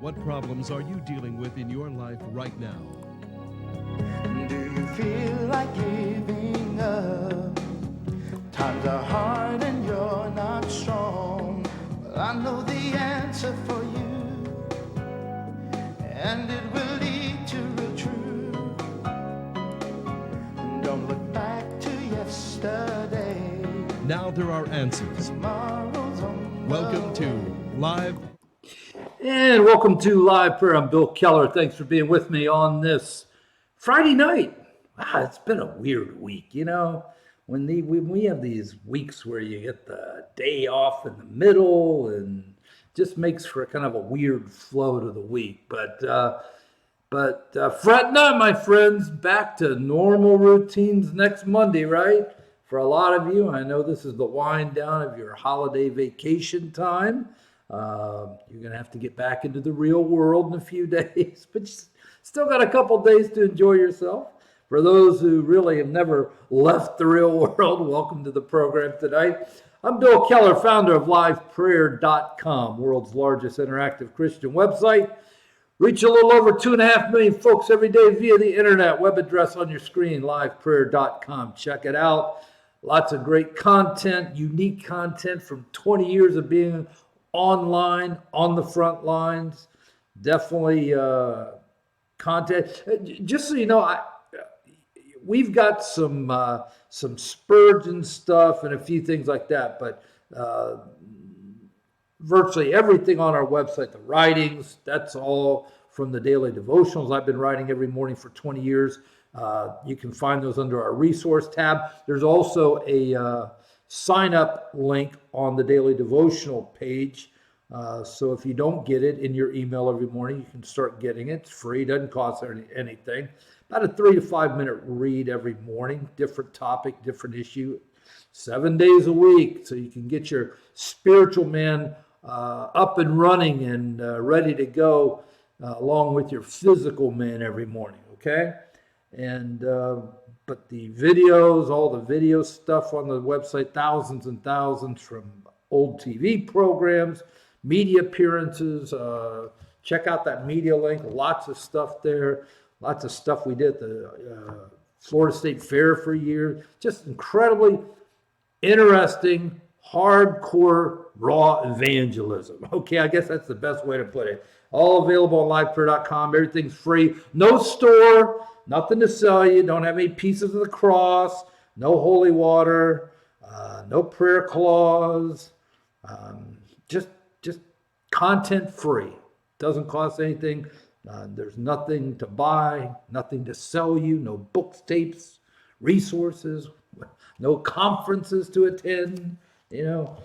What problems are you dealing with in your life right now? Do you feel like giving up? Times are hard and you're not strong. Well, I know the answer for you, and it will lead to real truth. Don't look back to yesterday. Now there are answers. Tomorrow's on the Welcome to Live. And welcome to Live Prayer. I'm Bill Keller. Thanks for being with me on this Friday night. Wow, it's been a weird week, you know. When we have these weeks where you get the day off in the middle, and just makes for kind of a weird flow to the week. But fret not, my friends. Back to normal routines next Monday, right? For a lot of you, I know this is the wind down of your holiday vacation time. You're going to have to get back into the real world in a few days, but you still got a couple days to enjoy yourself. For those who really have never left the real world, welcome to the program tonight. I'm Bill Keller, founder of liveprayer.com, world's largest interactive Christian website. Reach a little over 2.5 million folks every day via the internet. Web address on your screen, liveprayer.com. Check it out. Lots of great content, unique content from 20 years of being online, on the front lines. Definitely content. Just so you know, we've got some Spurgeon stuff and a few things like that, but virtually everything on our website, the writings, that's all from the daily devotionals I've been writing every morning for 20 years. You can find those under our resource tab. There's also a sign up link on the daily devotional page. So if you don't get it in your email every morning, you can start getting it. It's free, doesn't cost anything. About a 3 to 5 minute read every morning, different topic, different issue, 7 days a week. So you can get your spiritual man up and running and ready to go along with your physical man every morning, okay? And but the videos, all the video stuff on the website, thousands and thousands from old TV programs, media appearances. Check out that media link. Lots of stuff there. Lots of stuff we did at the Florida State Fair for years. Just incredibly interesting, hardcore, raw evangelism. Okay, I guess that's the best way to put it. All available on liveprayer.com. Everything's free. No store, nothing to sell you. Don't have any pieces of the cross. No holy water. No prayer clause. Just content free. Doesn't cost anything. There's nothing to buy, nothing to sell you, no books, tapes, resources, no conferences to attend. You know,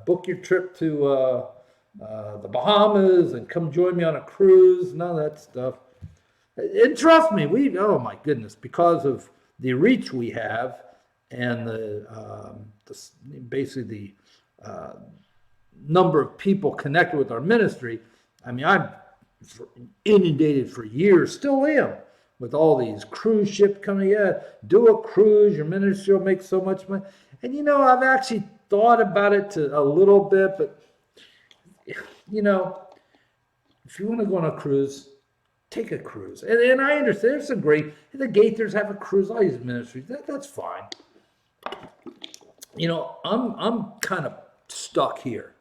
book your trip to the Bahamas and come join me on a cruise. None of that stuff. And trust me, oh my goodness, because of the reach we have and basically the number of people connected with our ministry. I mean, I'm inundated for years, still am, with all these cruise ships coming. Yeah, do a cruise, your ministry will make so much money. And you know, I've actually thought about it a little bit, but you know, if you want to go on a cruise, take a cruise. And I understand there's some great, the Gaithers have a cruise, all these ministries, that's fine. You know, I'm kind of stuck here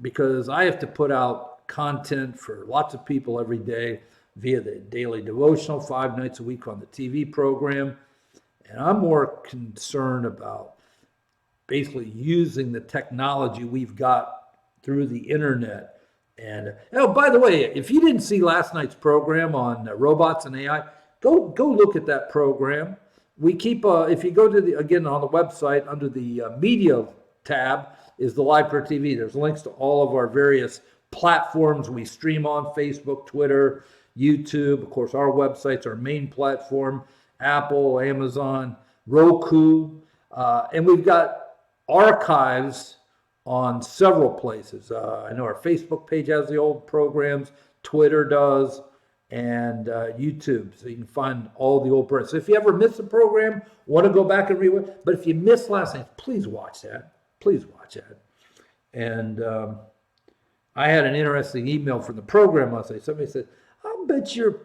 because I have to put out content for lots of people every day via the daily devotional 5 nights a week on the TV program. And I'm more concerned about basically using the technology we've got through the internet. And oh, by the way, if you didn't see last night's program on robots and AI, go look at that program. We keep, if you go to again on the website under the media tab is the Live Prayer TV. There's links to all of our various platforms we stream on: Facebook, Twitter, YouTube. Of course, our website's our main platform: Apple, Amazon, Roku, and we've got archives on several places. I know our Facebook page has the old programs, Twitter does, and YouTube. So you can find all the old programs. So if you ever miss a program, want to go back and rewatch, but if you missed last night, please watch that. Please watch that. And I had an interesting email from the program last night. Somebody said, I bet you're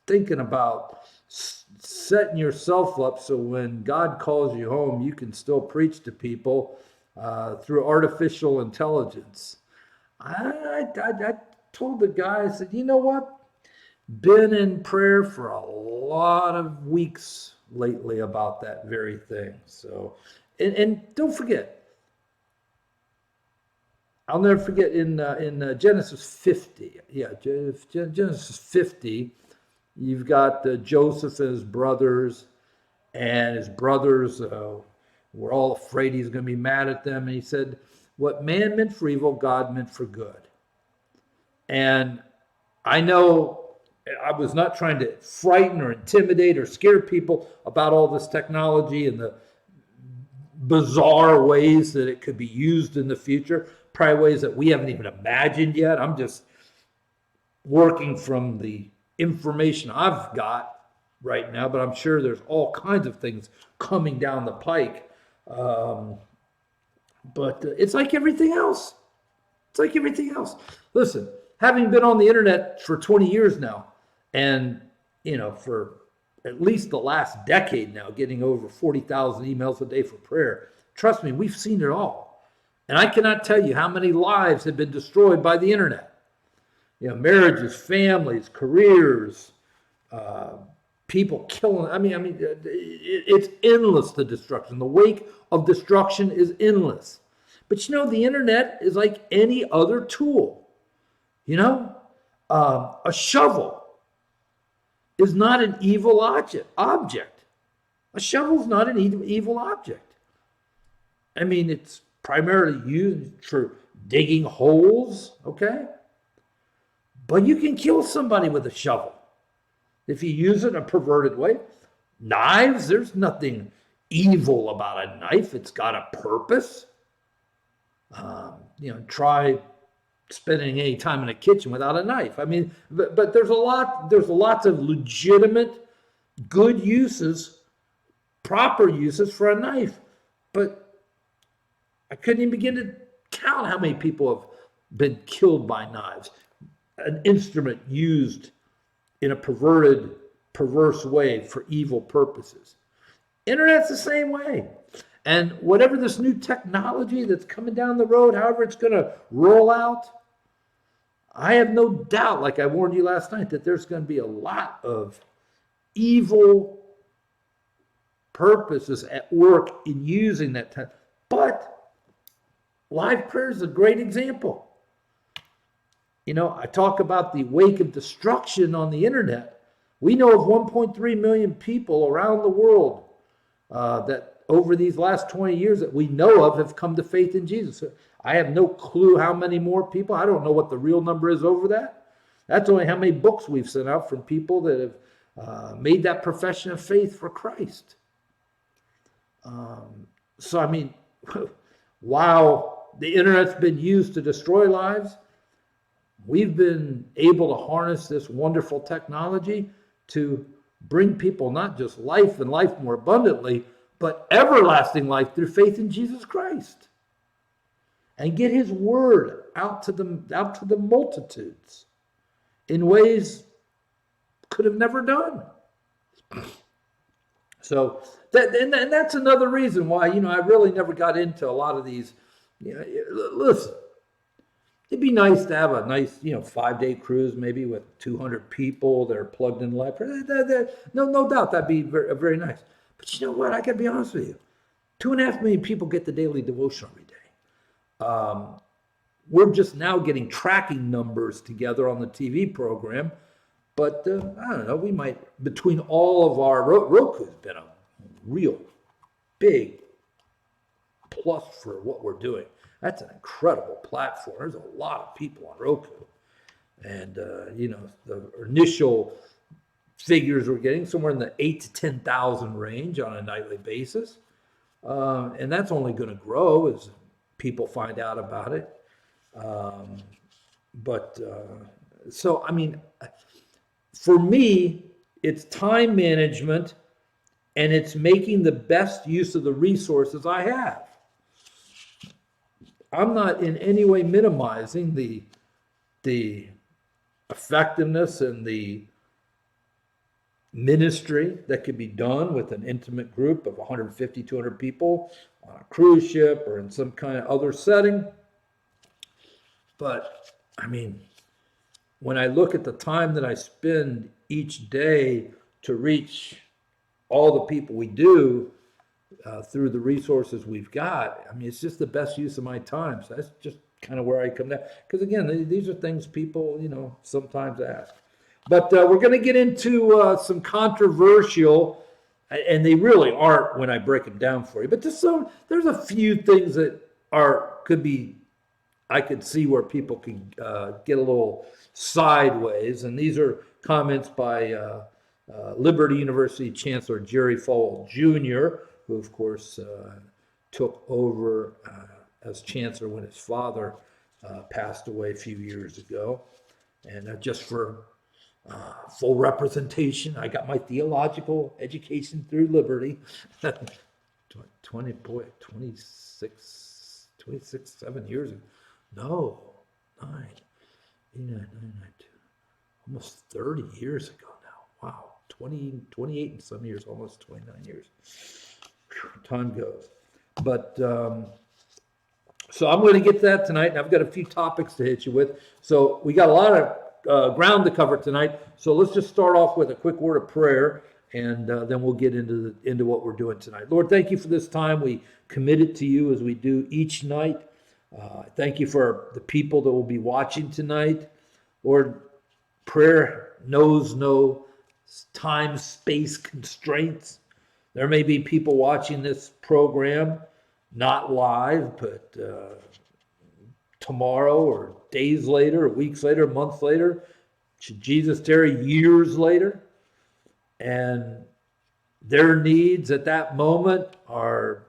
thinking about setting yourself up so when God calls you home, you can still preach to people through artificial intelligence. I told the guy, I said, you know what? Been in prayer for a lot of weeks lately about that very thing. So, and don't forget, I'll never forget in Genesis 50. Yeah, Genesis 50. You've got Joseph and his brothers, and his brothers were all afraid he's going to be mad at them. And he said, "What man meant for evil, God meant for good." And I know I was not trying to frighten or intimidate or scare people about all this technology and the bizarre ways that it could be used in the future, probably ways that we haven't even imagined yet. I'm just working from the information I've got right now, but I'm sure there's all kinds of things coming down the pike. But it's like everything else. It's like everything else. Listen, having been on the internet for 20 years now, and for at least the last decade now, getting over 40,000 emails a day for prayer, trust me, we've seen it all. And I cannot tell you how many lives have been destroyed by the internet. Marriages, families, careers, people killing. I mean, it's endless, the destruction. The wake of destruction is endless. But the internet is like any other tool. A shovel is not an evil object. A shovel is not an evil object. I mean, it's primarily used for digging holes, okay? But you can kill somebody with a shovel if you use it in a perverted way. Knives, there's nothing evil about a knife. It's got a purpose. Try spending any time in a kitchen without a knife. I mean, but there's lots of legitimate, good uses, proper uses for a knife. But I couldn't even begin to count how many people have been killed by knives. An instrument used in a perverted, perverse way for evil purposes. Internet's the same way. And whatever this new technology that's coming down the road, however it's going to roll out, I have no doubt, like I warned you last night, that there's going to be a lot of evil purposes at work in using that time. But live prayer is a great example. I talk about the wake of destruction on the internet. We know of 1.3 million people around the world that over these last 20 years that we know of have come to faith in Jesus. I have no clue how many more people. I don't know what the real number is over that. That's only how many books we've sent out from people that have made that profession of faith for Christ. So, I mean, while the internet's been used to destroy lives, we've been able to harness this wonderful technology to bring people not just life and life more abundantly, but everlasting life through faith in Jesus Christ. And get his word out to the multitudes in ways could have never done. So and that's another reason why, I really never got into a lot of these. Listen, it'd be nice to have a nice, 5-day cruise, maybe with 200 people that are plugged in live. No doubt that'd be very, very nice. But you know what? I got to be honest with you. 2.5 million people get the daily devotion every day. We're just now getting tracking numbers together on the TV program. But I don't know, we might, between all of our, Roku's been a real big plus for what we're doing. That's an incredible platform. There's a lot of people on Roku. And, the initial figures we're getting somewhere in the 8,000 to 10,000 range on a nightly basis. And that's only going to grow as people find out about it. So, I mean, for me, it's time management and it's making the best use of the resources I have. I'm not in any way minimizing the the effectiveness and the ministry that could be done with an intimate group of 150, 200 people on a cruise ship or in some kind of other setting. But I mean, when I look at the time that I spend each day to reach all the people we do through the resources we've got, I mean, it's just the best use of my time. So that's just kind of where I come down. Because again, these are things people, sometimes ask. But we're going to get into some controversial, and they really aren't when I break them down for you. But there's a few things that I could see where people could get a little sideways. And these are comments by Liberty University Chancellor Jerry Falwell Jr., who of course took over as chancellor when his father passed away a few years ago. And just for full representation, I got my theological education through Liberty. 7 years ago. No, 2, almost 30 years ago now. Wow, 28 in some years, almost 29 years. Time goes. But so I'm going to get to that tonight, and I've got a few topics to hit you with. So we got a lot of ground to cover tonight. So let's just start off with a quick word of prayer, and then we'll get into what we're doing tonight. Lord, thank you for this time. We commit it to you as we do each night. Thank you for the people that will be watching tonight. Lord, prayer knows no time, space constraints. There may be people watching this program, not live, but tomorrow or days later, or weeks later, months later. Should Jesus tarry, years later? And their needs at that moment are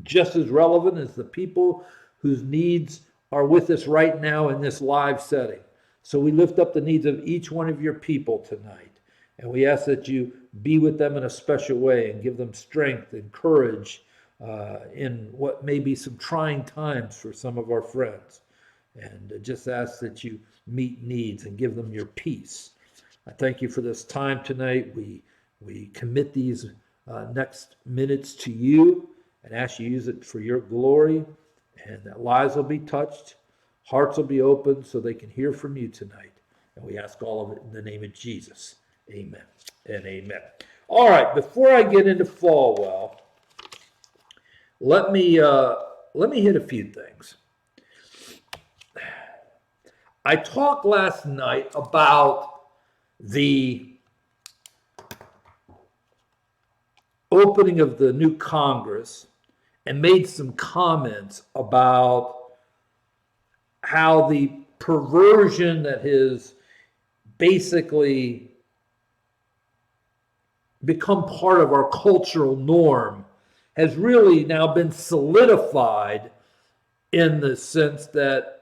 just as relevant as the people whose needs are with us right now in this live setting. So we lift up the needs of each one of your people tonight. And we ask that you be with them in a special way and give them strength and courage in what may be some trying times for some of our friends. And just ask that you meet needs and give them your peace. I thank you for this time tonight. We commit these next minutes to you and ask you to use it for your glory, and that lives will be touched, hearts will be opened so they can hear from you tonight. And we ask all of it in the name of Jesus. Amen and amen. All right, before I get into Falwell, let me hit a few things. I talked last night about the opening of the new Congress and made some comments about how the perversion that has basically become part of our cultural norm has really now been solidified in the sense that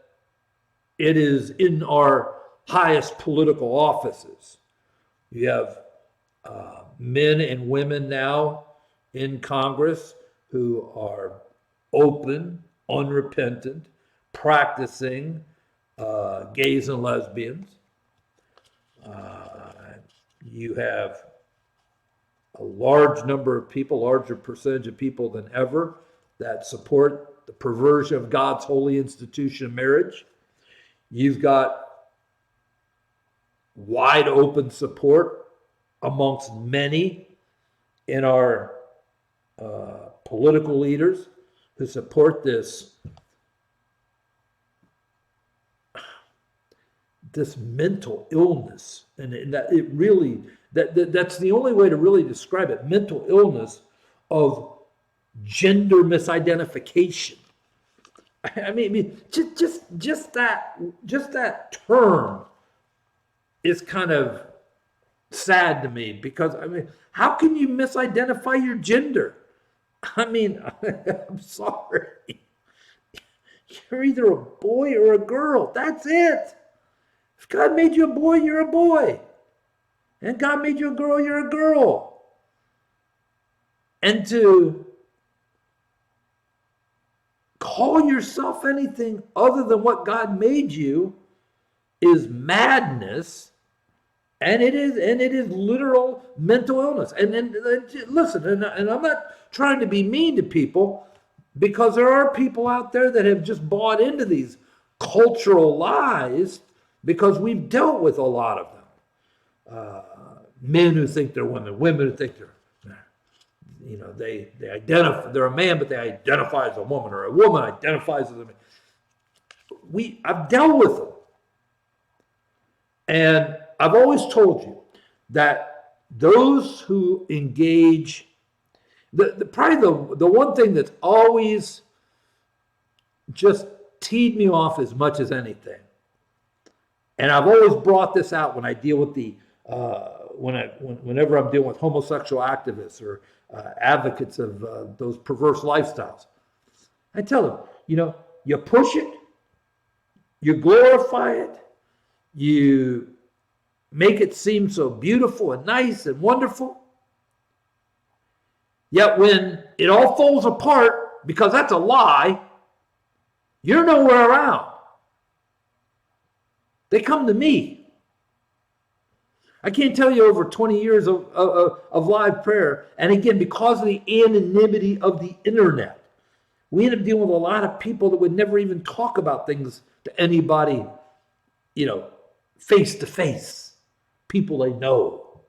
it is in our highest political offices. You have men and women now in Congress who are open, unrepentant, practicing gays and lesbians. You have a large number of people, larger percentage of people than ever, that support the perversion of God's holy institution of marriage. You've got wide open support amongst many in our political leaders who support this mental illness, and that it really that's the only way to really describe it: mental illness of gender misidentification. I mean, just that term is kind of sad to me, because I mean, how can you misidentify your gender? I mean, I'm sorry. You're either a boy or a girl. That's it. If God made you a boy, you're a boy. And God made you a girl, you're a girl. And to call yourself anything other than what God made you is madness, and it is literal mental illness. And listen, and I'm not trying to be mean to people, because there are people out there that have just bought into these cultural lies, because we've dealt with a lot of them. Men who think they're women who think they identify, they're a man, but they identify as a woman, or a woman identifies as a man. I've dealt with them. And I've always told you that those who engage, probably the one thing that's always just teed me off as much as anything, and I've always brought this out when I deal with whenever I'm dealing with homosexual activists or advocates of those perverse lifestyles, I tell them, you push it, you glorify it, you make it seem so beautiful and nice and wonderful. Yet when it all falls apart, because that's a lie, you're nowhere around. They come to me. I can't tell you, over 20 years of live prayer, and again, because of the anonymity of the internet, we end up dealing with a lot of people that would never even talk about things to anybody, face to face. People they know.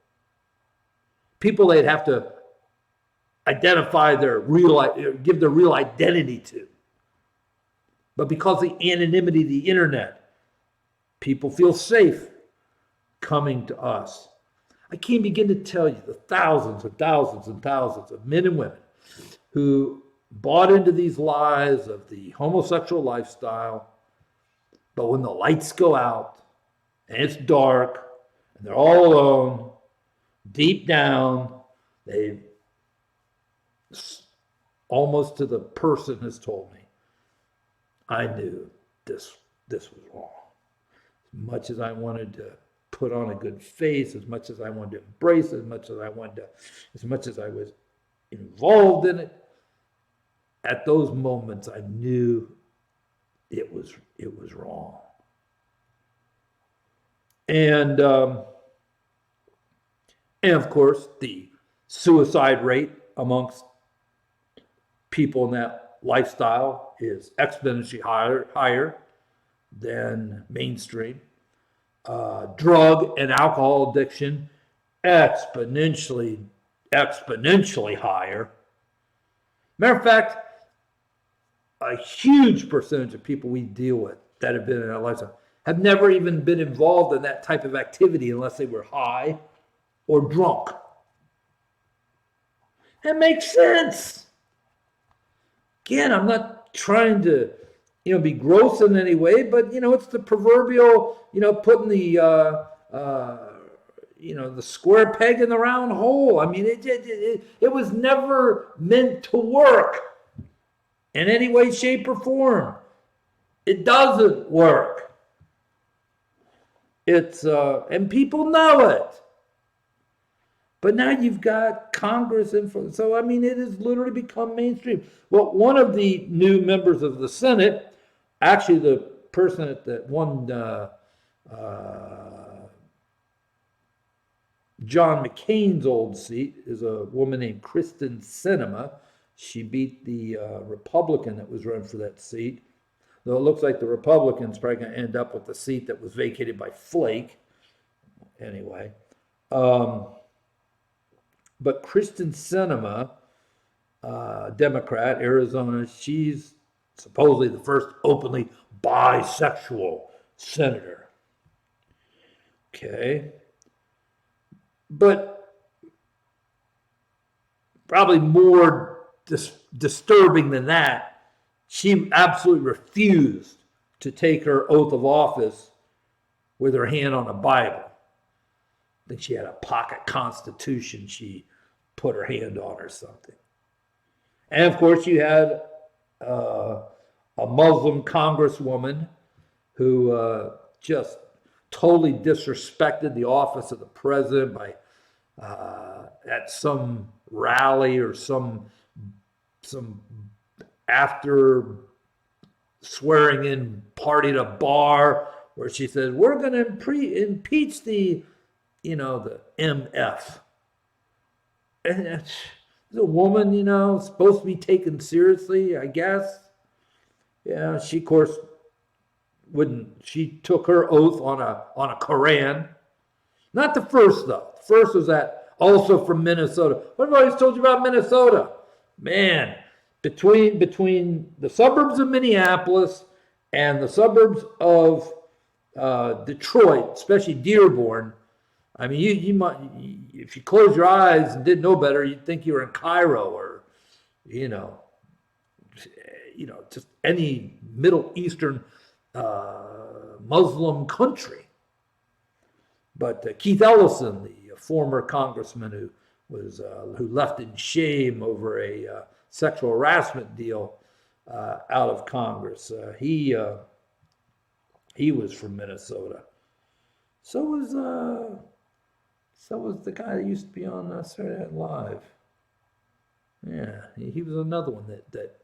People they'd have to identify give their real identity to. But because of the anonymity of the internet, people feel safe coming to us. I can't begin to tell you the thousands and thousands and thousands of men and women who bought into these lies of the homosexual lifestyle, but when the lights go out and it's dark and they're all alone, deep down, they almost to the person has told me, I knew this was wrong. As much as I wanted to put on a good face, as much as I wanted to embrace, as much as I was involved in it, at those moments I knew it was wrong. And of course, the suicide rate amongst people in that lifestyle is exponentially higher than mainstream. Drug and alcohol addiction, exponentially higher. Matter of fact, a huge percentage of people we deal with that have been in that lifestyle have never even been involved in that type of activity unless they were high or drunk. That makes sense. Again, I'm not trying to, be gross in any way, but it's the proverbial, putting the square peg in the round hole. I mean, it was never meant to work in any way, shape, or form. It doesn't work. It's and people know it. But now you've got Congress influence. So, it has literally become mainstream. Well, one of the new members of the Senate, actually the person that won John McCain's old seat, is a woman named Kristen Sinema. She beat the Republican that was running for that seat. Though it looks like the Republican's probably going to end up with the seat that was vacated by Flake. Anyway. But Kristen Sinema, Democrat, Arizona, she's supposedly the first openly bisexual senator. Okay. But probably more disturbing than that, she absolutely refused to take her oath of office with her hand on a Bible. I think she had a pocket constitution she put her hand on or something. And of course you had a Muslim congresswoman who just totally disrespected the office of the president by at some rally or some after swearing in party at a bar, where she said, we're going to impeach the MF. And it's a woman, supposed to be taken seriously, I guess. Yeah, she, of course, she took her oath on a Koran. Not the first, though. The first was also from Minnesota. What have I always told you about Minnesota? Man, between the suburbs of Minneapolis and the suburbs of Detroit, especially Dearborn, I mean, you might, if you close your eyes and didn't know better, you'd think you were in Cairo or, just any Middle Eastern Muslim country. But Keith Ellison, the former congressman who left in shame over a sexual harassment deal out of Congress, he was from Minnesota. So was the guy that used to be on Saturday Night Live. Yeah, he was another one that.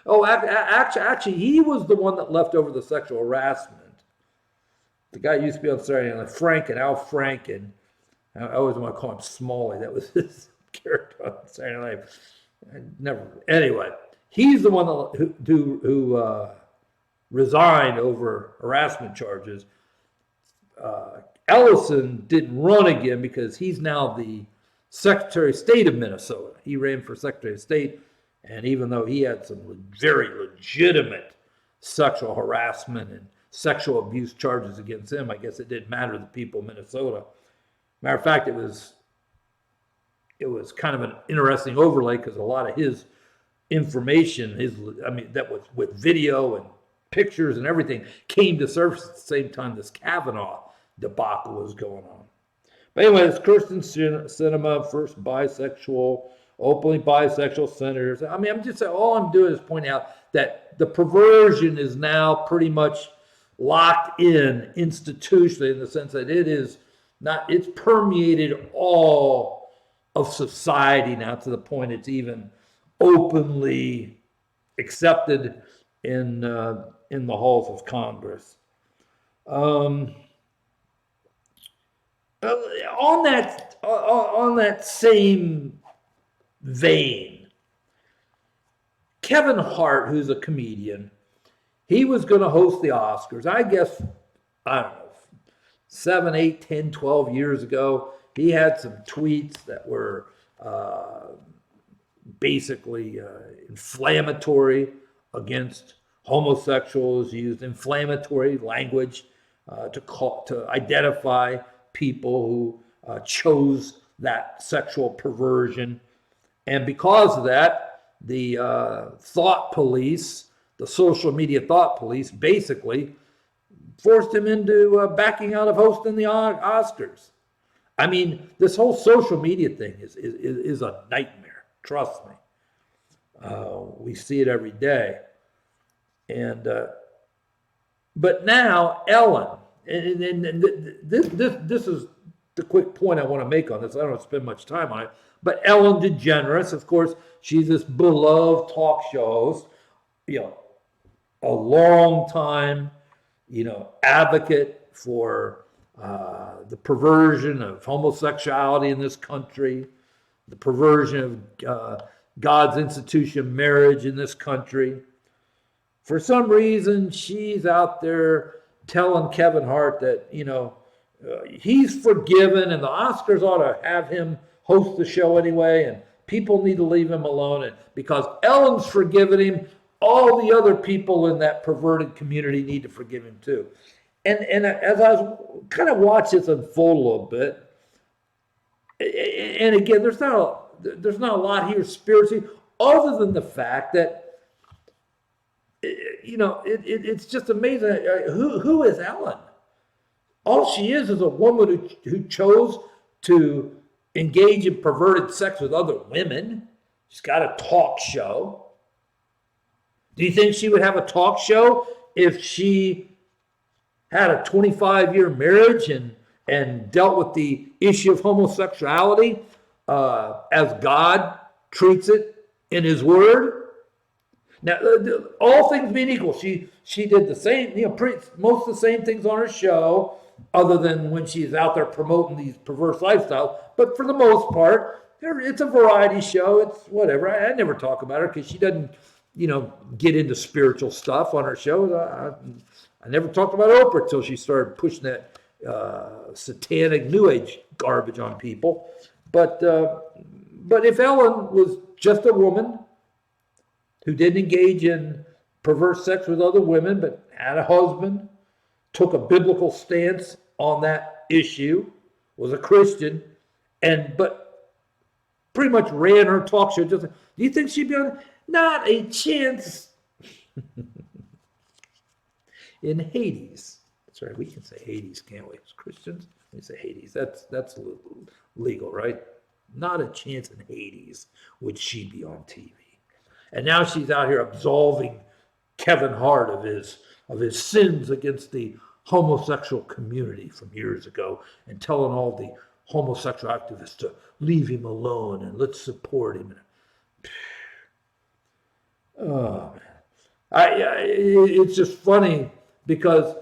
Oh, actually, he was the one that left over the sexual harassment. The guy used to be on Saturday Night Live, Al Franken. I always want to call him Smalley. That was his character on Saturday Night Live. Anyway, he's the one who resigned over harassment charges. Ellison didn't run again because he's now the Secretary of State of Minnesota. He ran for Secretary of State, and even though he had some very legitimate sexual harassment and sexual abuse charges against him, I guess it didn't matter to the people of Minnesota. Matter of fact, it was kind of an interesting overlay because a lot of his information, that was with video and pictures and everything, came to surface at the same time this Kavanaugh debacle was going on. But anyway, it's Kirsten Sinema, first openly bisexual senators. I mean, I'm just saying, all I'm doing is pointing out that the perversion is now pretty much locked in institutionally, in the sense that it's permeated all of society now, to the point it's even openly accepted in the halls of Congress. On that same vein, Kevin Hart, who's a comedian, he was going to host the Oscars. I guess, I don't know, 7, 8, 10, 12 years ago. He had some tweets that were basically inflammatory against homosexuals, used inflammatory language to identify people who chose that sexual perversion. And because of that, the thought police, the social media thought police, basically forced him into backing out of hosting the Oscars. I mean, this whole social media thing is a nightmare. Trust me. We see it every day. And but now Ellen, and this is the quick point I want to make on this. I don't want to spend much time on it. But Ellen DeGeneres, of course, she's this beloved talk show host, a long time, advocate for the perversion of homosexuality in this country, the perversion of God's institution of marriage in this country. For some reason, she's out there telling Kevin Hart that, he's forgiven and the Oscars ought to have him host the show anyway, and people need to leave him alone. And because Ellen's forgiven him, all the other people in that perverted community need to forgive him too. And as I was kind of watch this unfold a little bit, and again, there's not a lot here spiritually, other than the fact that it's just amazing. Who is Ellen? All she is a woman who chose to engage in perverted sex with other women. She's got a talk show. Do you think she would have a talk show if she had a 25-year marriage and dealt with the issue of homosexuality as God treats it in his word? Now, all things being equal, she did the same, most of the same things on her show, other than when she's out there promoting these perverse lifestyles. But for the most part, it's a variety show. It's whatever. I never talk about her because she doesn't, get into spiritual stuff on her show. I never talked about Oprah till she started pushing that satanic New Age garbage on people. But if Ellen was just a woman who didn't engage in perverse sex with other women, but had a husband, took a biblical stance on that issue, was a Christian, but pretty much ran her talk show. Do you think she'd be on? Not a chance. In Hades. That's right, we can say Hades, can't we? As Christians, we say Hades. That's legal, right? Not a chance in Hades would she be on TV. And now she's out here absolving Kevin Hart of his sins against the homosexual community from years ago and telling all the homosexual activists to leave him alone and let's support him. Oh, man. It's just funny because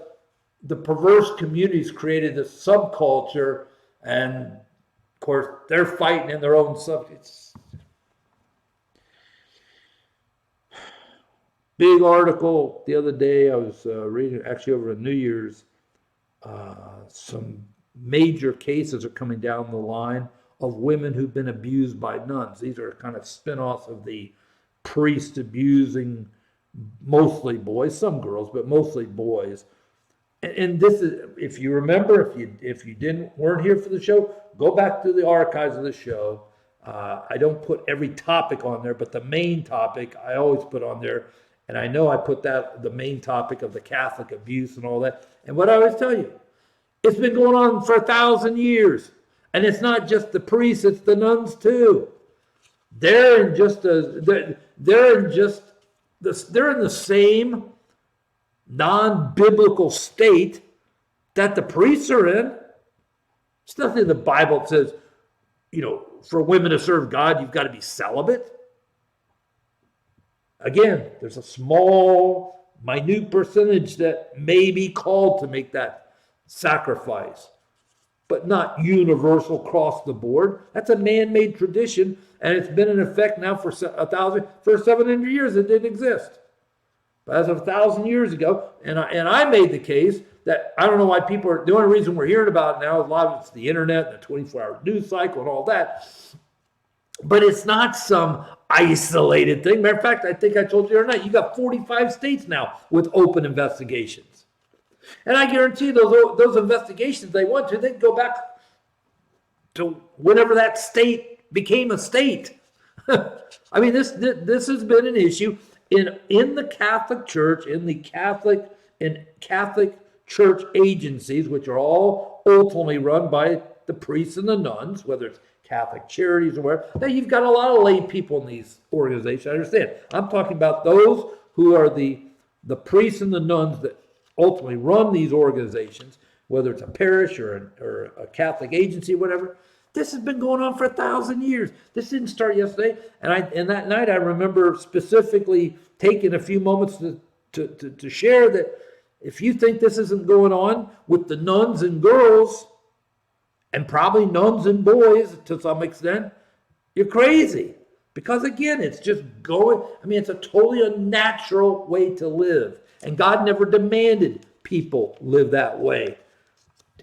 the perverse communities created this subculture, and of course they're fighting in their own subjects. Big article the other day I was reading, actually over New Year's, some major cases are coming down the line of women who've been abused by nuns. These are kind of spin-offs of the priest abusing mostly boys, some girls, but mostly boys. And this is, if you remember, if you weren't here for the show, go back to the archives of the show. I don't put every topic on there, but the main topic I always put on there. And I know I put the main topic of the Catholic abuse and all that. And what I always tell you, it's been going on for 1,000 years. And it's not just the priests, it's the nuns too. They're in the same non-biblical state that the priests are in. It's nothing in the Bible that says, for women to serve God, you've got to be celibate. Again, there's a small, minute percentage that may be called to make that sacrifice, but not universal across the board. That's a man-made tradition, and it's been in effect now for 700 years. It didn't exist. But as of 1,000 years ago, and I made the case that I don't know why people are, the only reason we're hearing about it now, a lot of it's the internet and the 24-hour news cycle and all that. But it's not some isolated thing. Matter of fact, I think I told you the other night, you got 45 states now with open investigations. And I guarantee those investigations they went to, they can go back to whenever that state became a state. I mean, this has been an issue in the Catholic Church, in Catholic Church agencies, which are all ultimately run by the priests and the nuns, whether it's Catholic Charities or whatever. Now, you've got a lot of lay people in these organizations, I understand. I'm talking about those who are the priests and the nuns that ultimately run these organizations, whether it's a parish or a Catholic agency, whatever. This has been going on for 1,000 years. This didn't start yesterday. And that night I remember specifically taking a few moments to share that if you think this isn't going on with the nuns and girls, and probably nuns and boys to some extent, you're crazy. Because again, it's just it's a totally unnatural way to live. And God never demanded people live that way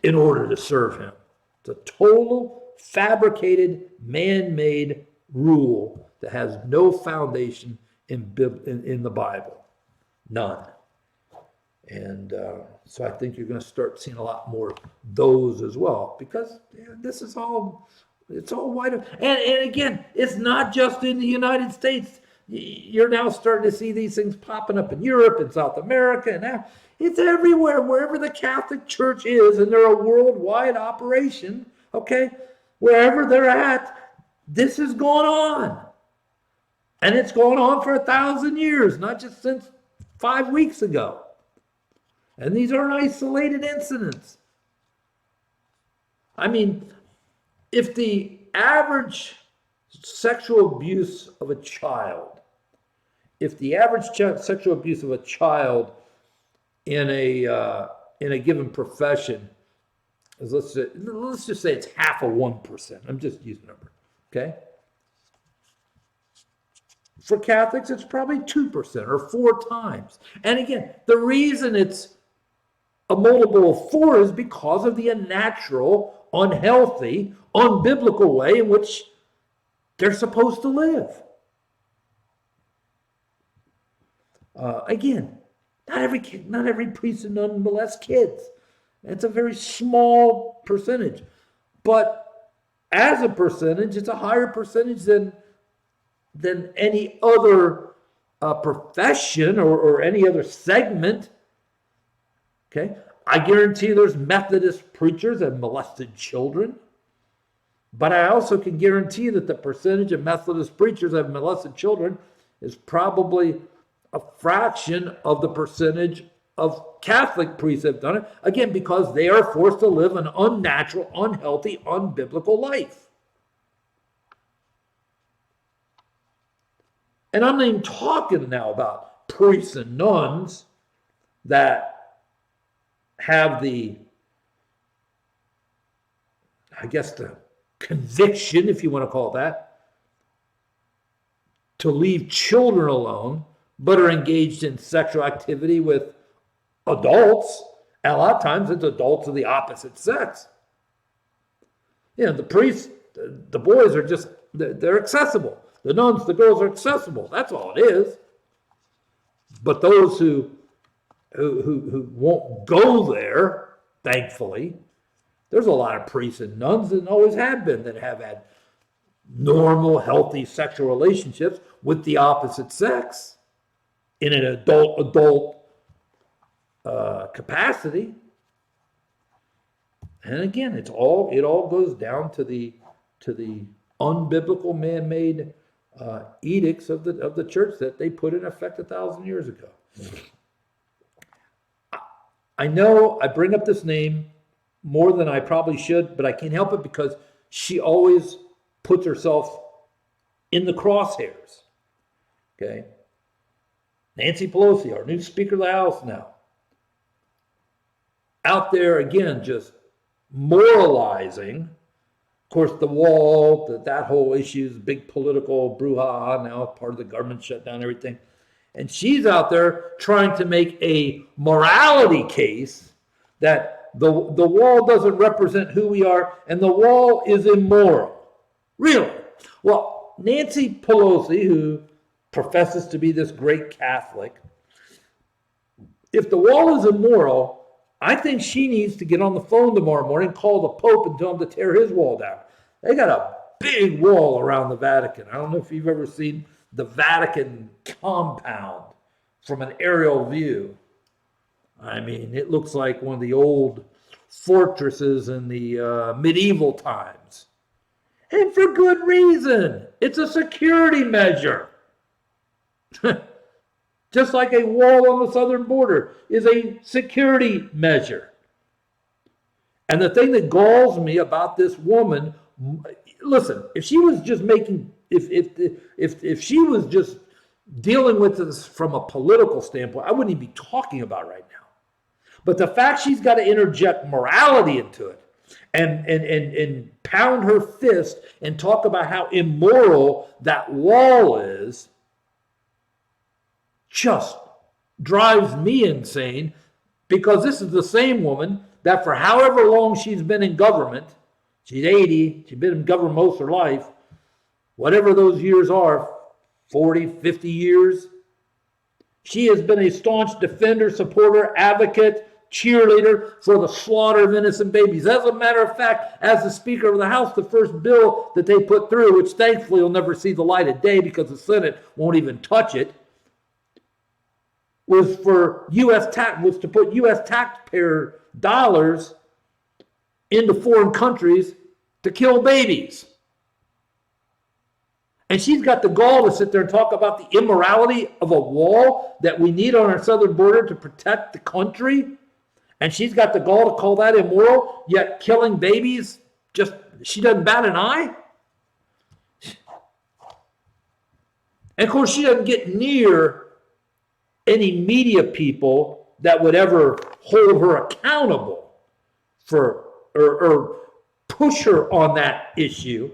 in order to serve him. It's a total fabricated, man-made rule that has no foundation in the Bible. None. And so I think you're going to start seeing a lot more of those as well, because this is it's all wide open. And again, it's not just in the United States. You're now starting to see these things popping up in Europe and South America, and now it's everywhere, wherever the Catholic Church is, and they're a worldwide operation, okay? Wherever they're at, this is going on. And it's going on for 1,000 years, not just since 5 weeks ago. And these aren't isolated incidents. I mean, if the average sexual abuse of a child if the average sexual abuse of a child in a given profession is, let's just say it's half of 1%. I'm just using a number, okay? For Catholics, it's probably 2% or 4 times. And again, the reason it's a multiple of 4 is because of the unnatural, unhealthy, unbiblical way in which they're supposed to live. Again, not every priest and nun molest kids. It's a very small percentage. But as a percentage, it's a higher percentage than any other profession or any other segment. Okay? I guarantee there's Methodist preachers that have molested children. But I also can guarantee that the percentage of Methodist preachers that have molested children is probably a fraction of the percentage of Catholic priests that have done it. Again, because they are forced to live an unnatural, unhealthy, unbiblical life. And I'm not even talking now about priests and nuns that have the conviction, if you want to call it that, to leave children alone, but are engaged in sexual activity with adults. And a lot of times it's adults of the opposite sex. The priests, the boys are just, they're accessible. The nuns, the girls are accessible. That's all it is. But those who won't go there, thankfully, there's a lot of priests and nuns, and always have been, that have had normal, healthy sexual relationships with the opposite sex in an adult capacity. And again, it all goes down to the unbiblical, man-made edicts of the church that they put in effect 1,000 years ago. I know I bring up this name more than I probably should, but I can't help it because she always puts herself in the crosshairs. Okay? Nancy Pelosi, our new Speaker of the House now, out there again just moralizing. Of course, the wall, that whole issue is a big political brouhaha now, part of the government shutdown, everything. And she's out there trying to make a morality case that the wall doesn't represent who we are and the wall is immoral. Really? Well, Nancy Pelosi, who professes to be this great Catholic, if the wall is immoral, I think she needs to get on the phone tomorrow morning, call the Pope and tell him to tear his wall down. They got a big wall around the Vatican. I don't know if you've ever seen the Vatican compound from an aerial view. I mean, it looks like one of the old fortresses in the medieval times. And for good reason. It's a security measure. Just like a wall on the southern border is a security measure. And the thing that galls me about this woman, listen, if she was just making, if she was just dealing with this from a political standpoint, I wouldn't even be talking about it right now. But the fact she's got to interject morality into it and pound her fist and talk about how immoral that wall is just drives me insane, because this is the same woman that for however long she's been in government, she's 80, she's been in government most of her life, whatever those years are, 40, 50 years, she has been a staunch defender, supporter, advocate, cheerleader for the slaughter of innocent babies. As a matter of fact, as the Speaker of the House, the first bill that they put through, which thankfully will never see the light of day because the Senate won't even touch it, was to put U.S. taxpayer dollars into foreign countries to kill babies. And she's got the gall to sit there and talk about the immorality of a wall that we need on our southern border to protect the country. And she's got the gall to call that immoral, yet killing babies, she doesn't bat an eye. And of course, she doesn't get near any media people that would ever hold her accountable for or push her on that issue.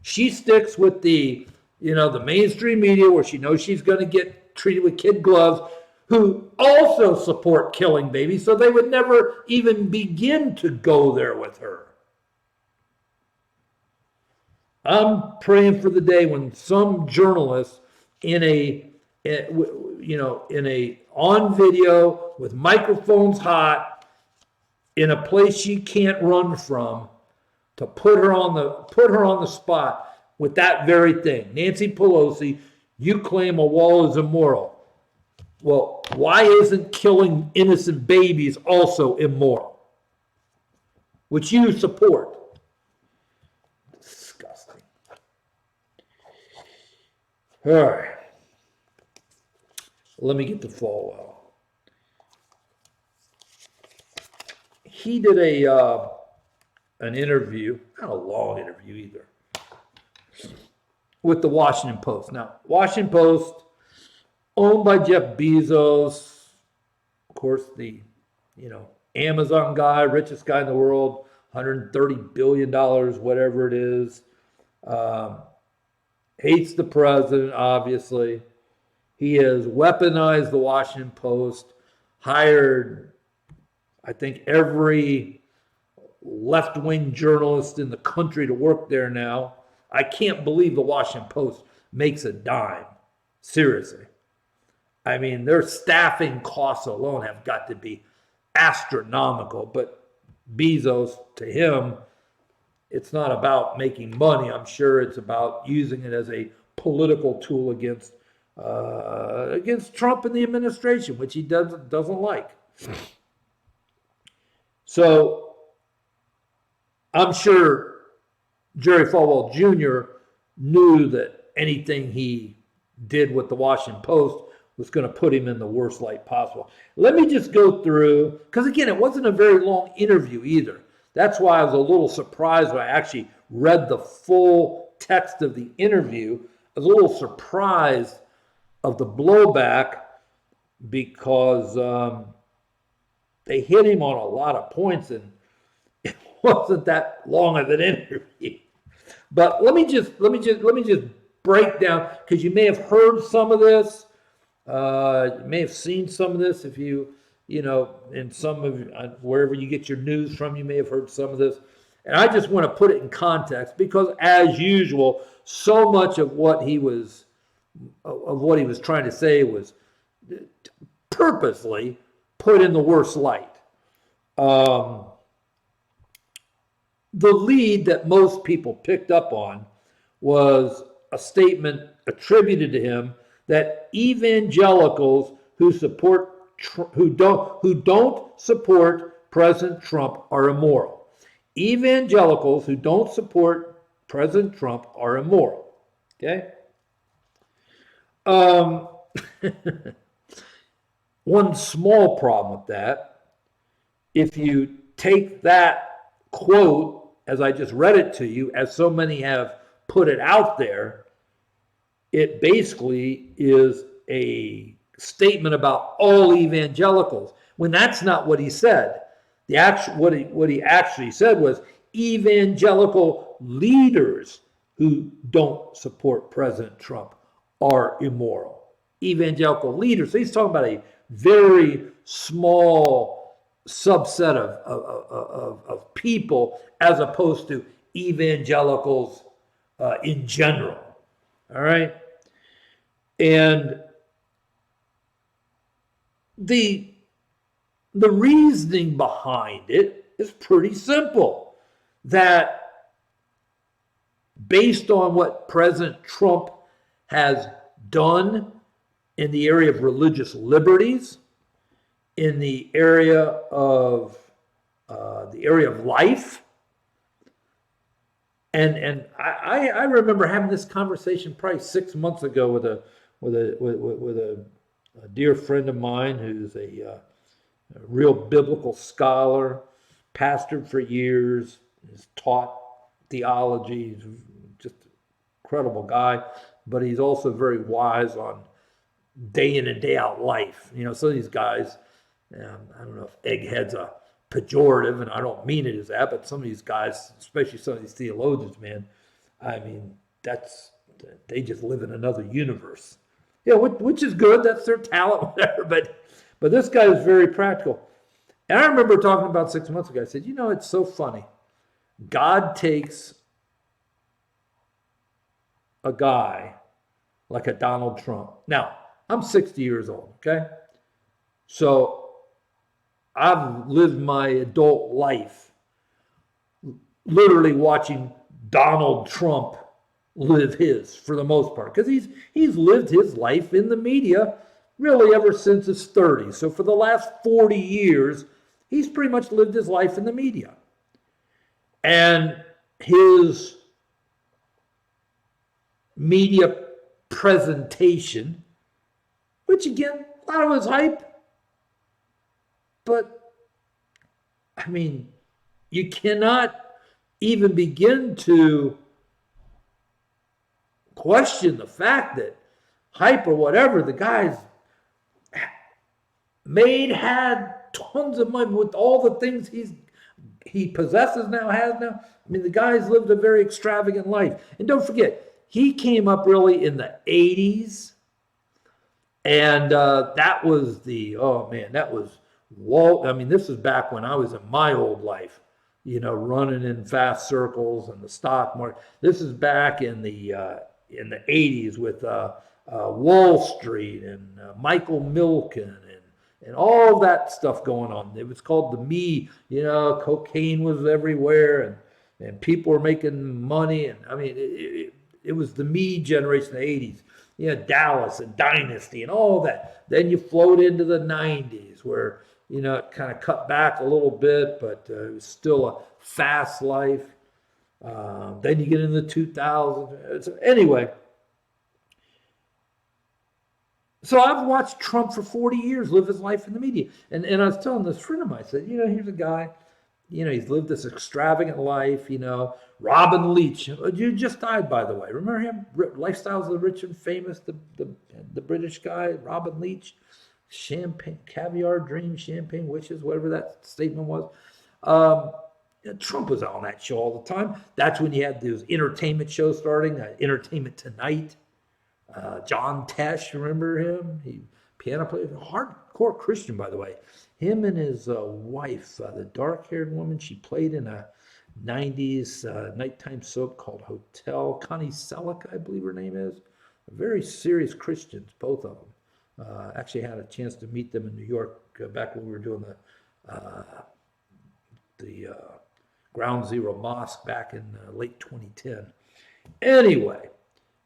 She sticks with the mainstream media where she knows she's going to get treated with kid gloves, who also support killing babies, so they would never even begin to go there with her. I'm praying for the day when some journalist in a on video with microphones hot in a place she can't run from, to put her on the spot with that very thing. Nancy Pelosi, you claim a wall is immoral. Well, why isn't killing innocent babies also immoral? Which you support. Disgusting. All right. Let me get to Falwell. He did an interview, not a long interview either, with the Washington Post. Now, Washington Post, owned by Jeff Bezos, of course, the Amazon guy, richest guy in the world, $130 billion, whatever it is. Hates the president, obviously. He has weaponized the Washington Post, hired, I think, every left-wing journalist in the country to work there now. I can't believe the Washington Post makes a dime. Seriously. I mean, their staffing costs alone have got to be astronomical. But Bezos, to him, it's not about making money. I'm sure it's about using it as a political tool against Trump and the administration, which he doesn't like. So I'm sure Jerry Falwell Jr. knew that anything he did with the Washington Post was going to put him in the worst light possible. Let me just go through, because again, it wasn't a very long interview either. That's why I was a little surprised when I actually read the full text of the interview. I was a little surprised of the blowback because they hit him on a lot of points, and it wasn't that long of an interview. But let me just break down, because you may have heard some of this, you may have seen some of this if in some of wherever you get your news from, you may have heard some of this. And I just want to put it in context, because as usual, so much of what he was trying to say was purposely put in the worst light. The lead that most people picked up on was a statement attributed to him that evangelicals who don't support President Trump are immoral. Evangelicals who don't support President Trump are immoral. Okay? One small problem with that, if you take that quote, as I just read it to you, as so many have put it out there, it basically is a statement about all evangelicals, when that's not what he said. What he actually said was evangelical leaders who don't support President Trump are immoral. Evangelical leaders. So he's talking about a very small subset of people, as opposed to evangelicals in general. All right? And the reasoning behind it is pretty simple. That based on what President Trump has done in the area of religious liberties, in the area of life, and I remember having this conversation probably 6 months ago with a dear friend of mine who's a real biblical scholar, pastored for years, has taught theology, he's just an incredible guy, but he's also very wise on day in and day out life. You know, some of these guys, I don't know if egghead's a pejorative, and I don't mean it as that, but some of these guys, especially some of these theologians, man, I mean, they just live in another universe. Yeah, which is good. That's their talent, whatever. But this guy is very practical. And I remember talking about 6 months ago, I said, you know, it's so funny. God takes a guy like a Donald Trump. Now, I'm 60 years old, okay? So I've lived my adult life literally watching Donald Trump live his for the most part, because he's lived his life in the media really ever since his 30s. So for the last 40 years, he's pretty much lived his life in the media. And his media presentation, which again, a lot of it was hype, but I mean, you cannot even begin to question the fact that hype or whatever, the guy's had tons of money with all the things he possesses now, has now. I mean, the guy's lived a very extravagant life. And don't forget, he came up really in the 80s. And that was that was Walt. I mean, this is back when I was in my old life, you know, running in fast circles and the stock market. This is back in the 80s with Wall Street and Michael Milken and all that stuff going on. It was called the Me, you know, cocaine was everywhere and people were making money. And I mean, it was the Me generation of the 80s. You know, Dallas and Dynasty and all that. Then you float into the 90s where, you know, it kind of cut back a little bit, but it was still a fast life. Then you get into the 2000s. Anyway, so I've watched Trump for 40 years live his life in the media. And I was telling this friend of mine, I said, you know, here's a guy, you know, he's lived this extravagant life, you know. Robin Leach, you just died, by the way. Remember him? Lifestyles of the Rich and Famous, the British guy, Robin Leach. Champagne, caviar dreams, champagne wishes, whatever that statement was. Trump was on that show all the time. That's when you had those entertainment shows starting, Entertainment Tonight. John Tesh, remember him? He piano player, hardcore Christian, by the way. Him and his wife, the dark-haired woman, she played in a 90s nighttime soap called Hotel. Connie Selleck, I believe her name is. Very serious Christians, both of them. Actually had a chance to meet them in New York back when we were doing the Ground Zero Mosque back in late 2010. Anyway,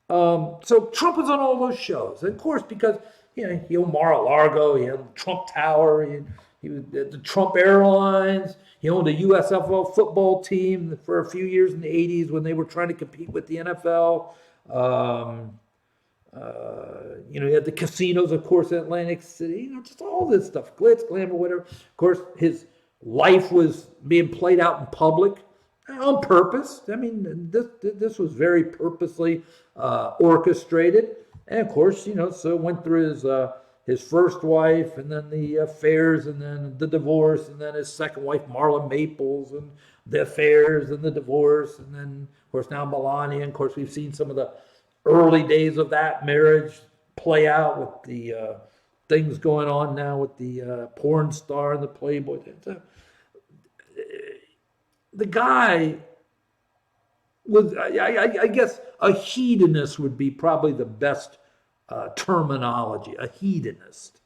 so Trump was on all those shows. And of course, because, you know, he owned Mar-a-Lago, he owned Trump Tower, he was at the Trump Airlines, he owned a USFL football team for a few years in the 80s when they were trying to compete with the NFL. You know, he had the casinos, of course, in Atlantic City, you know, just all this stuff, glitz, glamour, whatever. Of course, his life was being played out in public on purpose. I mean, this was very purposely orchestrated. And of course, you know, so went through his first wife, and then the affairs, and then the divorce, and then his second wife, Marla Maples, and the affairs and the divorce, and then, of course, now Melania. And of course, we've seen some of the early days of that marriage play out with the things going on now with the porn star and the Playboy. The guy was, I guess, a hedonist would be probably the best terminology. A hedonist.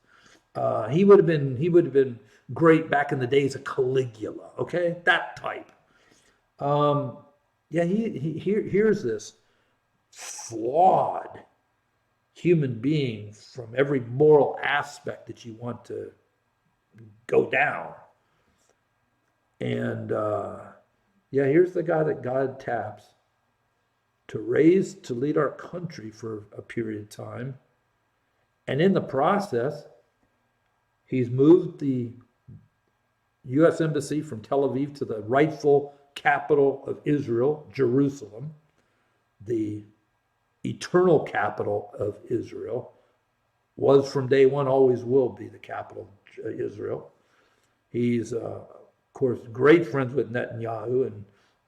He would have been great back in the days of Caligula. Okay, that type. Here's this flawed human being from every moral aspect that you want to go down. And here's the guy that God taps to lead our country for a period of time. And in the process, he's moved the U.S. Embassy from Tel Aviv to the rightful capital of Israel, Jerusalem. The eternal capital of Israel. Was from day one, always will be the capital of Israel. He's, of course, great friends with Netanyahu, and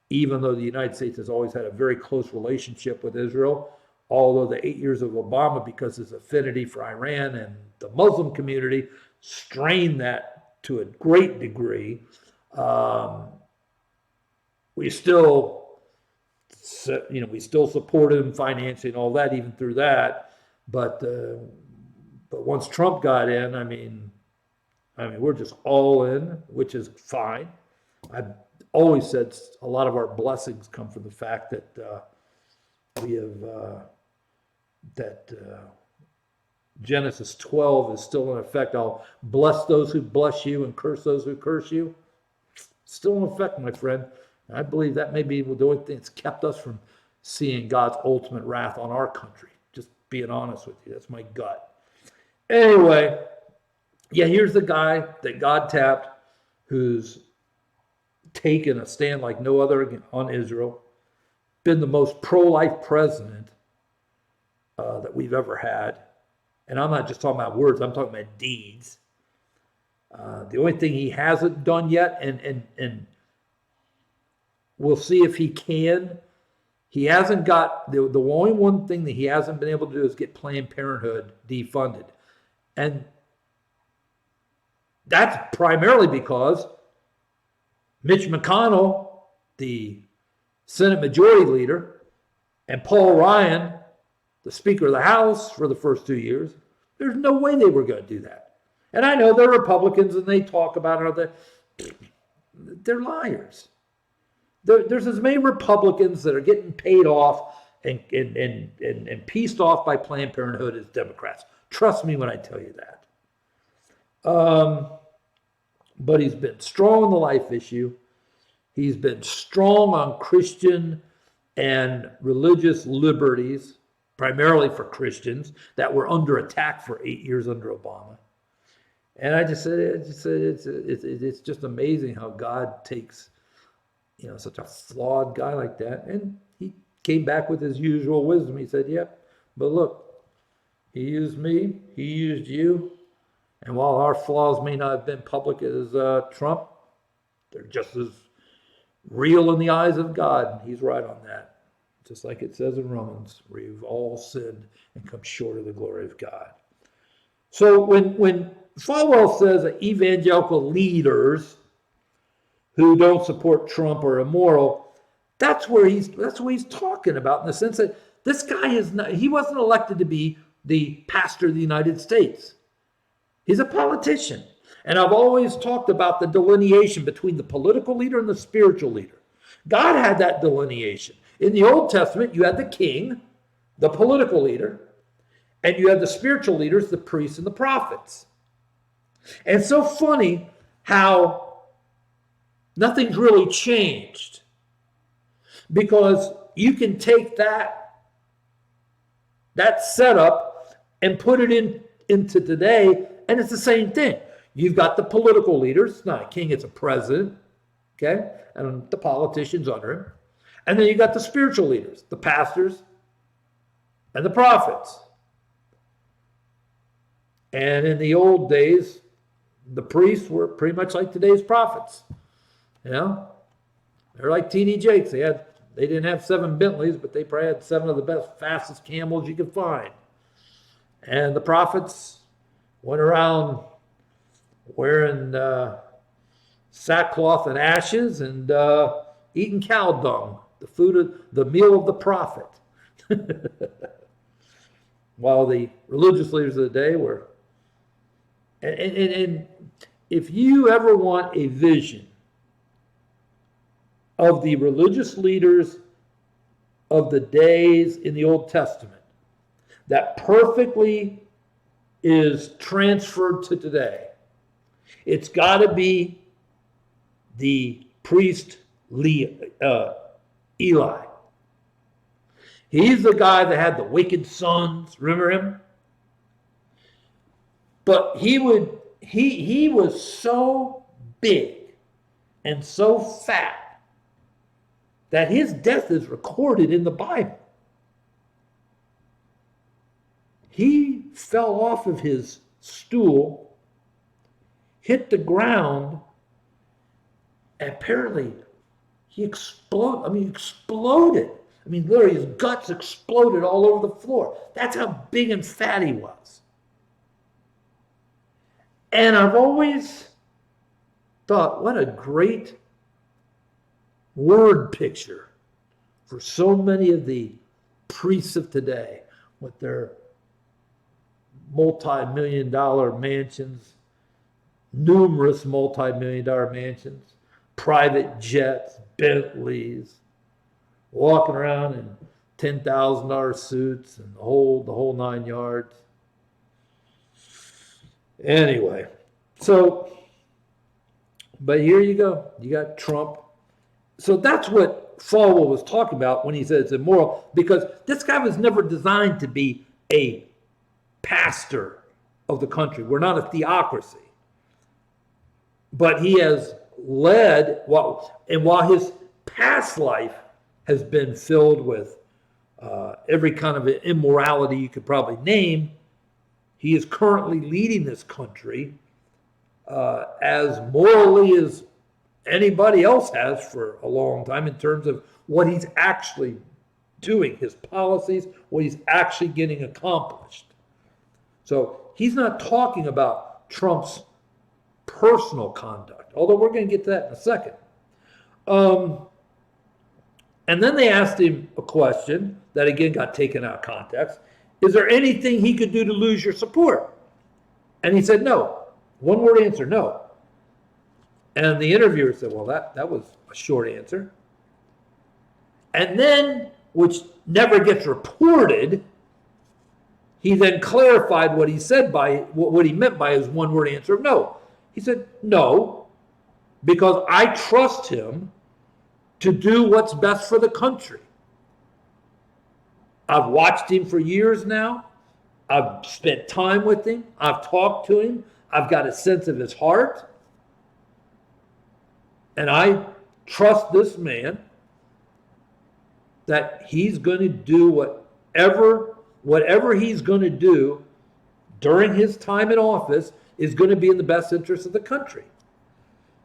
even though the United States has always had a very close relationship with Israel, although the 8 years of Obama, because his affinity for Iran and the Muslim community, strained that to a great degree, we still supported him financially and all that, even through that. But once Trump got in, I mean, we're just all in, which is fine. I've always said a lot of our blessings come from the fact that we have Genesis 12 is still in effect. I'll bless those who bless you and curse those who curse you. Still in effect, my friend. And I believe that may be the only thing that's kept us from seeing God's ultimate wrath on our country. Just being honest with you. That's my gut. Anyway, yeah, here's the guy that God tapped who's taken a stand like no other on Israel, been the most pro-life president that we've ever had. And I'm not just talking about words, I'm talking about deeds. The only thing he hasn't done yet, and we'll see if he can, he hasn't got, the only one thing that he hasn't been able to do is get Planned Parenthood defunded. And that's primarily because Mitch McConnell, the Senate Majority Leader, and Paul Ryan, the Speaker of the House for the first 2 years, there's no way they were going to do that. And I know they're Republicans and they talk about it. They're liars. There's as many Republicans that are getting paid off and pieced off by Planned Parenthood as Democrats. Trust me when I tell you that. But he's been strong on the life issue. He's been strong on Christian and religious liberties, primarily for Christians that were under attack for 8 years under Obama. And I just said, it's just amazing how God takes, such a flawed guy like that. And he came back with his usual wisdom. He said, yep, but look, he used me, he used you. And while our flaws may not have been public as Trump, they're just as real in the eyes of God. He's right on that. Just like it says in Romans, we've all sinned and come short of the glory of God. So when Falwell says that evangelical leaders who don't support Trump are immoral, that's what he's talking about, in the sense that this guy he wasn't elected to be the pastor of the United States. He's a politician. And I've always talked about the delineation between the political leader and the spiritual leader. God had that delineation. In the Old Testament, you had the king, the political leader, and you had the spiritual leaders, the priests and the prophets. And it's so funny how nothing's really changed, because you can take that setup and put it into today, and it's the same thing. You've got the political leaders. It's not a king, it's a president, okay? And the politicians under him. And then you got the spiritual leaders, the pastors and the prophets. And in the old days, the priests were pretty much like today's prophets. They're like T.D. Jakes. They didn't have 7 Bentleys, but they probably had 7 of the best, fastest camels you could find. And the prophets went around wearing sackcloth and ashes and eating cow dung, the meal of the prophet. While the religious leaders of the day were. And if you ever want a vision of the religious leaders of the days in the Old Testament that perfectly is transferred to today, it's got to be the priest Eli. He's the guy that had the wicked sons. Remember him? But he was so big and so fat that his death is recorded in the Bible. he fell off of his stool, hit the ground, and apparently he exploded. I mean, literally his guts exploded all over the floor. That's how big and fat he was. And I've always thought, what a great word picture for so many of the priests of today with their multi-million-dollar mansions, numerous multi-million-dollar mansions, private jets, Bentleys, walking around in $10,000 suits and the whole 9 yards. Anyway, so, but here you go. You got Trump. So that's what Falwell was talking about when he said it's immoral, because this guy was never designed to be a pastor of the country. We're not a theocracy. But he has led, while his past life has been filled with every kind of immorality you could probably name, he is currently leading this country as morally as anybody else has for a long time in terms of what he's actually doing, his policies, what he's actually getting accomplished. So he's not talking about Trump's personal conduct, although we're going to get to that in a second. And then they asked him a question that again got taken out of context. Is there anything he could do to lose your support? And he said no. One word answer, no. And the interviewer said, well, that was a short answer. And then, which never gets reported, he then clarified what he said by what he meant by his one word answer of no. He said, no, because I trust him to do what's best for the country. I've watched him for years now. I've spent time with him. I've talked to him. I've got a sense of his heart. And I trust this man that he's going to do whatever he's going to do during his time in office is going to be in the best interest of the country.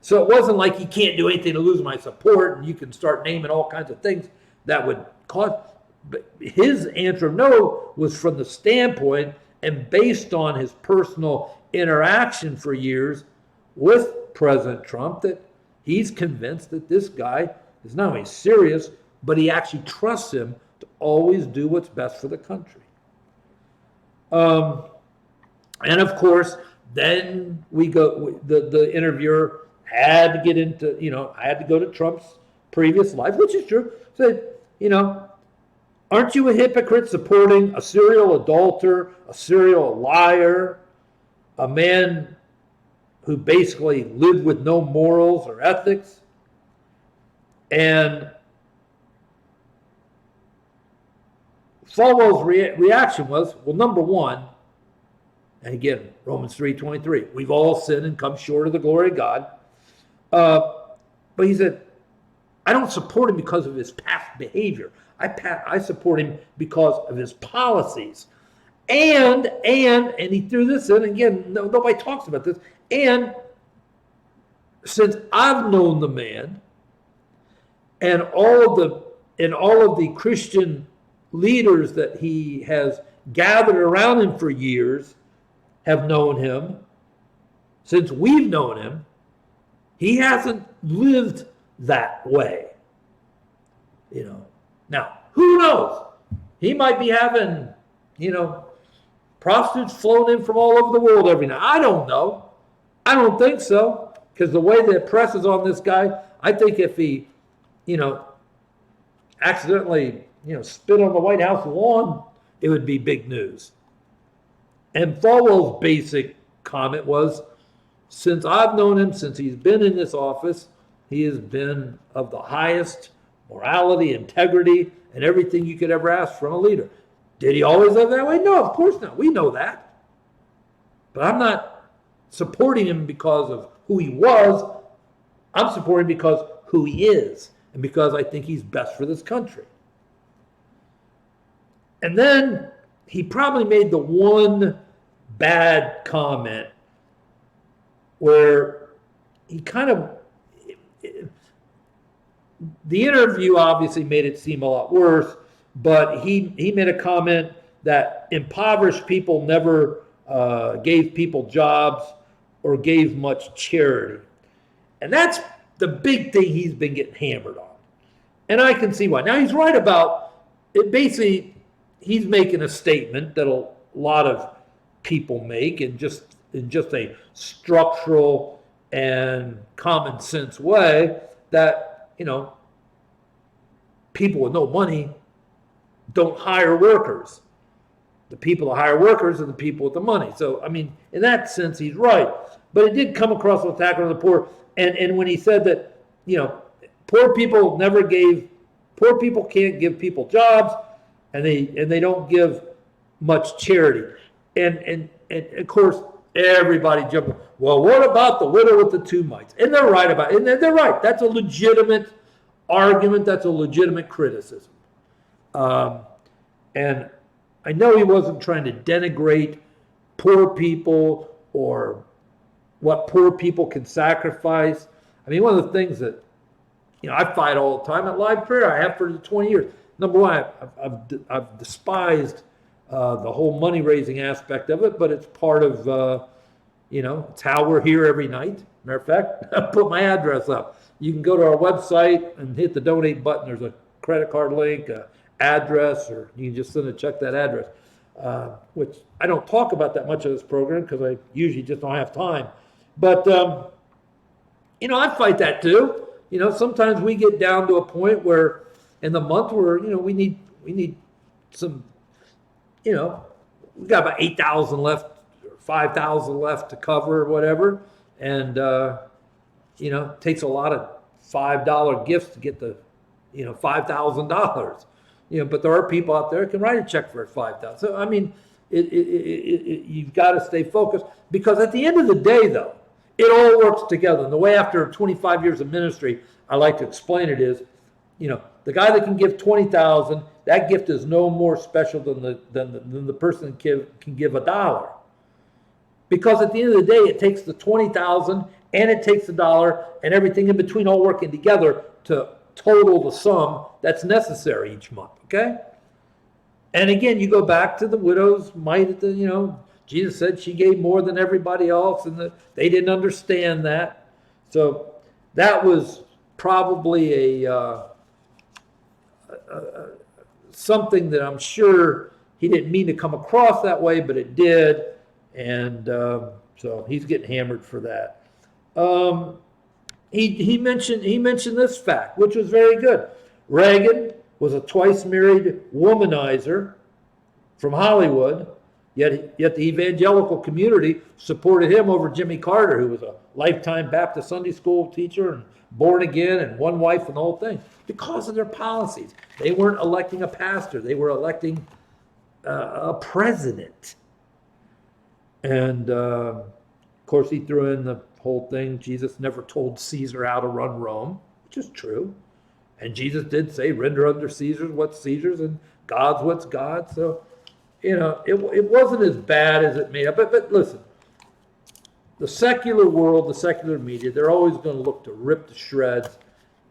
So it wasn't like he can't do anything to lose my support, and you can start naming all kinds of things that would cause. But his answer of no was from the standpoint and based on his personal interaction for years with President Trump that he's convinced that this guy is not only serious, but he actually trusts him to always do what's best for the country. And of course, then the interviewer had to get into, I had to go to Trump's previous life, which is true. Said, aren't you a hypocrite supporting a serial adulterer, a serial liar, a man who basically lived with no morals or ethics? And Falwell's reaction was, well, number one, and again, Romans 3:23, we've all sinned and come short of the glory of God. But he said, I don't support him because of his past behavior. I support him because of his policies. And he threw this in, again, nobody talks about this, and since I've known the man, and all of the Christian leaders that he has gathered around him for years have known him, since we've known him, he hasn't lived that way. Now, who knows? He might be having, prostitutes flown in from all over the world every night. I don't know. I don't think so. Because the way the press is on this guy, I think if he, accidentally, spit on the White House lawn, it would be big news. And Falwell's basic comment was, since I've known him, since he's been in this office, he has been of the highest morality, integrity, and everything you could ever ask from a leader. Did he always live that way? No, of course not. We know that. But I'm not supporting him because of who he was. I'm supporting him because who he is and because I think he's best for this country. And then he probably made the one bad comment where he kind of, the interview obviously made it seem a lot worse, but he made a comment that impoverished people never gave people jobs or gave much charity. And that's the big thing he's been getting hammered on. And I can see why. Now, he's right about it. Basically, he's making a statement that a lot of people make in just a structural and common sense way that, you know, people with no money don't hire workers. The people that hire workers are the people with the money. So, I mean, in that sense, he's right. But it did come across as attack on the poor. And when he said that, you know, poor people can't give people jobs, and they don't give much charity. And of course, everybody jumped, well, what about the widow with the two mites? And they're right about it. And they're right. That's a legitimate argument. That's a legitimate criticism. And I know he wasn't trying to denigrate poor people or what poor people can sacrifice. I mean, one of the things that, you know, I fight all the time at Live Prayer. I have for 20 years. Number one, I've despised the whole money-raising aspect of it, but it's part of, you know, it's how we're here every night. Matter of fact, I put my address up. You can go to our website and hit the donate button. There's a credit card link, address, or you can just send a check that address, which I don't talk about that much of this program because I usually just don't have time. But, you know, I fight that too. You know, sometimes we get down to a point where in the month where, you know, we need some, you know, we got about 8,000 left, or 5,000 left to cover or whatever. And, you know, it takes a lot of $5 gifts to get the, you know, $5,000. You know, but there are people out there who can write a check for $5,000. So, I mean, you've got to stay focused, because at the end of the day, though, it all works together. And the way after 25 years of ministry, I like to explain it is, you know, the guy that can give 20,000, that gift is no more special than the person that can give $1. Because at the end of the day, it takes the 20,000 and it takes $1 and everything in between all working together to total the sum that's necessary each month. Okay? And again, you go back to the widow's mite. You know, Jesus said she gave more than everybody else, and they didn't understand that. So that was probably something that I'm sure he didn't mean to come across that way, but it did. And so he's getting hammered for that. He mentioned this fact, which was very good. Reagan was a twice married womanizer from Hollywood, yet the evangelical community supported him over Jimmy Carter, who was a lifetime Baptist Sunday school teacher and born again and one wife and the whole thing, because of their policies. They weren't electing a pastor. They were electing a president. And, of course, he threw in the whole thing. Jesus never told Caesar how to run Rome, which is true. And Jesus did say, render unto Caesar what's Caesar's and God's what's God's. So, you know, it wasn't as bad as it made up. But listen, the secular world, the secular media, they're always going to look to rip to shreds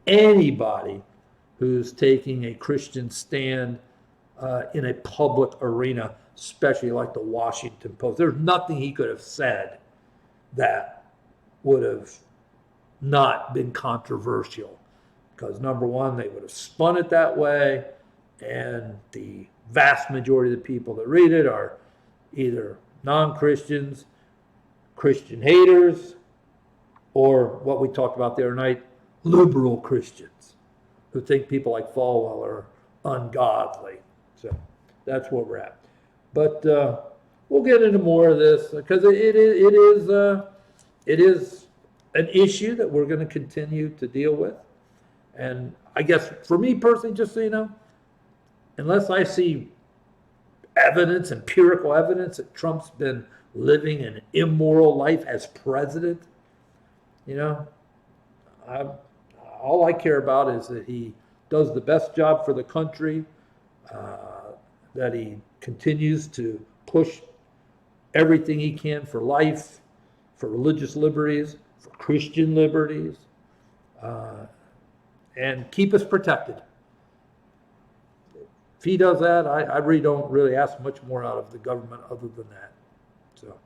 anybody who's taking a Christian stand in a public arena, especially like the Washington Post. There's nothing he could have said that would have not been controversial, because number one, they would have spun it that way, and the vast majority of the people that read it are either non-Christians, Christian haters, or what we talked about the other night, liberal Christians who think people like Falwell are ungodly. So that's where we're at. But we'll get into more of this, because it is an issue that we're going to continue to deal with. And I guess for me personally, just so you know, unless I see evidence, empirical evidence, that Trump's been living an immoral life as president, you know, all I care about is that he does the best job for the country, that he continues to push everything he can for life, for religious liberties, for Christian liberties, and keep us protected. If he does that, I really don't really ask much more out of the government other than that. So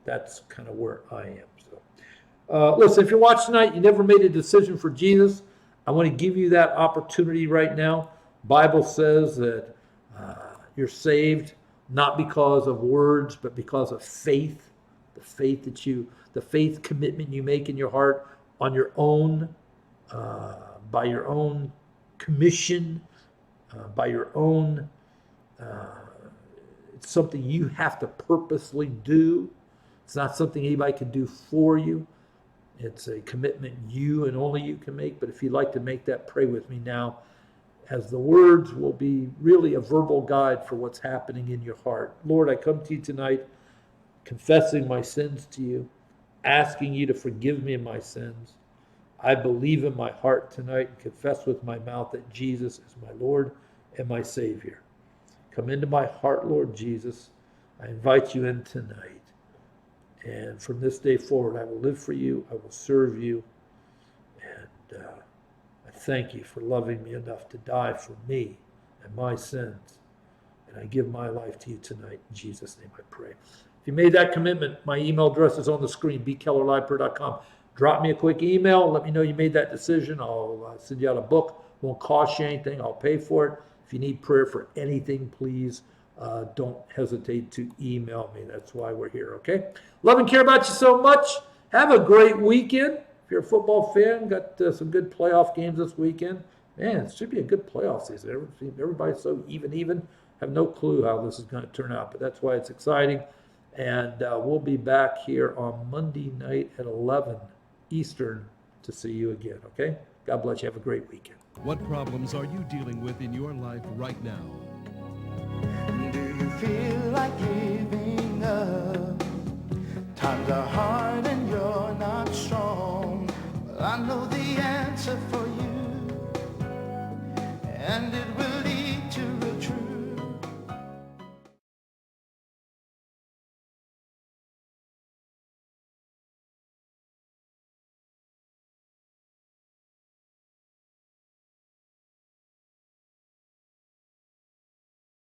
that's kind of where I am. So listen, if you're watching tonight, you never made a decision for Jesus, I want to give you that opportunity right now. Bible says that you're saved not because of words, but because of faith. The faith commitment you make in your heart on your own, by your own commission, by your own, it's something you have to purposely do. It's not something anybody can do for you. It's a commitment you and only you can make. But if you'd like to make that, pray with me now, as the words will be really a verbal guide for what's happening in your heart. Lord, I come to you tonight, confessing my sins to you, asking you to forgive me of my sins. I believe in my heart tonight and confess with my mouth that Jesus is my Lord and my Savior. Come into my heart, Lord Jesus. I invite you in tonight. And from this day forward, I will live for you. I will serve you. And I thank you for loving me enough to die for me and my sins. And I give my life to you tonight. In Jesus' name I pray. If you made that commitment, my email address is on the screen, bkellerliveprayer.com. Drop me a quick email. Let me know you made that decision. I'll send you out a book. Won't cost you anything. I'll pay for it. If you need prayer for anything, please don't hesitate to email me. That's why we're here, okay? Love and care about you so much. Have a great weekend. If you're a football fan, got some good playoff games this weekend. Man, it should be a good playoff season. Everybody's so even. Have no clue how this is going to turn out, but that's why it's exciting. And we'll be back here on Monday night at 11 Eastern to see you again, okay? God bless you. Have a great weekend. What problems are you dealing with in your life right now? Do you feel like giving up? Times are hard.